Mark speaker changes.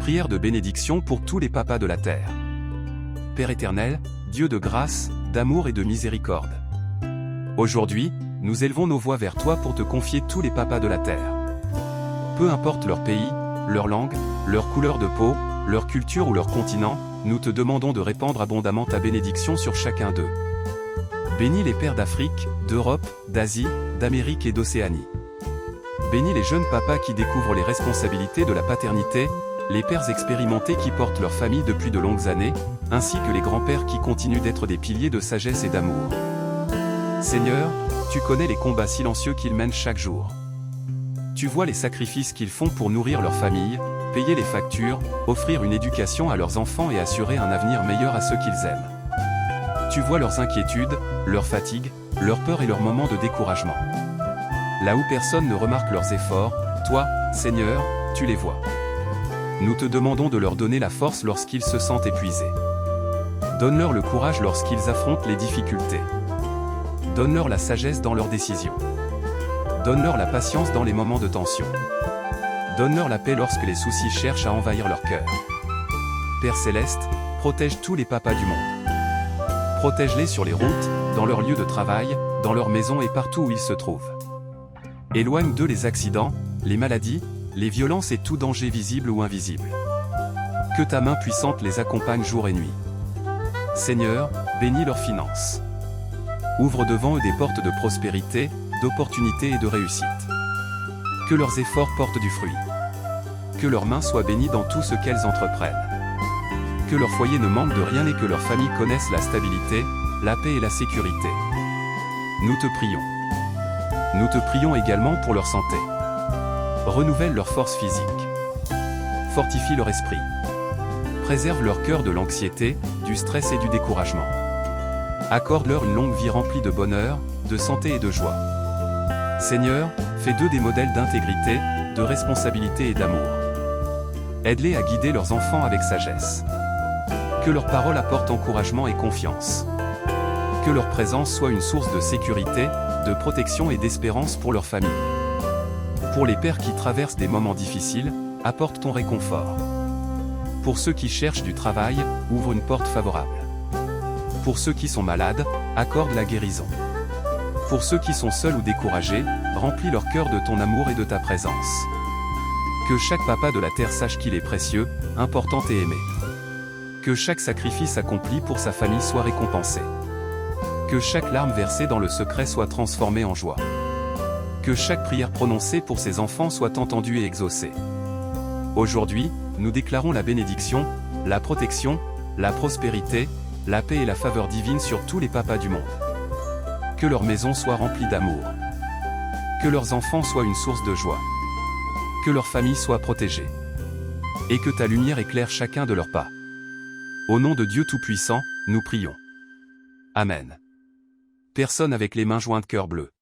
Speaker 1: Prière de bénédiction pour tous les papas de la terre. Père éternel, Dieu de grâce, d'amour et de miséricorde. Aujourd'hui, nous élevons nos voix vers toi pour te confier tous les papas de la terre. Peu importe leur pays, leur langue, leur couleur de peau, leur culture ou leur continent, nous te demandons de répandre abondamment ta bénédiction sur chacun d'eux. Bénis les pères d'Afrique, d'Europe, d'Asie, d'Amérique et d'Océanie. Bénis les jeunes papas qui découvrent les responsabilités de la paternité, les pères expérimentés qui portent leur famille depuis de longues années, ainsi que les grands-pères qui continuent d'être des piliers de sagesse et d'amour. Seigneur, tu connais les combats silencieux qu'ils mènent chaque jour. Tu vois les sacrifices qu'ils font pour nourrir leur famille, payer les factures, offrir une éducation à leurs enfants et assurer un avenir meilleur à ceux qu'ils aiment. Tu vois leurs inquiétudes, leurs fatigues, leurs peurs et leurs moments de découragement. Là où personne ne remarque leurs efforts, toi, Seigneur, tu les vois. Nous te demandons de leur donner la force lorsqu'ils se sentent épuisés. Donne-leur le courage lorsqu'ils affrontent les difficultés. Donne-leur la sagesse dans leurs décisions. Donne-leur la patience dans les moments de tension. Donne-leur la paix lorsque les soucis cherchent à envahir leur cœur. Père Céleste, protège tous les papas du monde. Protège-les sur les routes, dans leurs lieux de travail, dans leurs maisons et partout où ils se trouvent. Éloigne d'eux les accidents, les maladies, les violences et tout danger visible ou invisible. Que ta main puissante les accompagne jour et nuit. Seigneur, bénis leurs finances. Ouvre devant eux des portes de prospérité, d'opportunité et de réussite. Que leurs efforts portent du fruit. Que leurs mains soient bénies dans tout ce qu'elles entreprennent. Que leur foyer ne manque de rien et que leur famille connaisse la stabilité, la paix et la sécurité. Nous te prions. Nous te prions également pour leur santé. Renouvelle leur force physique. Fortifie leur esprit. Préserve leur cœur de l'anxiété, du stress et du découragement. Accorde-leur une longue vie remplie de bonheur, de santé et de joie. Seigneur, fais d'eux des modèles d'intégrité, de responsabilité et d'amour. Aide-les à guider leurs enfants avec sagesse. Que leurs paroles apportent encouragement et confiance. Que leur présence soit une source de sécurité, de protection et d'espérance pour leur famille. Pour les pères qui traversent des moments difficiles, apporte ton réconfort. Pour ceux qui cherchent du travail, ouvre une porte favorable. Pour ceux qui sont malades, accorde la guérison. Pour ceux qui sont seuls ou découragés, remplis leur cœur de ton amour et de ta présence. Que chaque papa de la terre sache qu'il est précieux, important et aimé. Que chaque sacrifice accompli pour sa famille soit récompensé. Que chaque larme versée dans le secret soit transformée en joie. Que chaque prière prononcée pour ses enfants soit entendue et exaucée. Aujourd'hui, nous déclarons la bénédiction, la protection, la prospérité, la paix et la faveur divine sur tous les papas du monde. Que leur maison soit remplie d'amour. Que leurs enfants soient une source de joie. Que leur famille soit protégée. Et que ta lumière éclaire chacun de leurs pas. Au nom de Dieu Tout-Puissant, nous prions. Amen. Personne avec les mains jointes cœur bleu.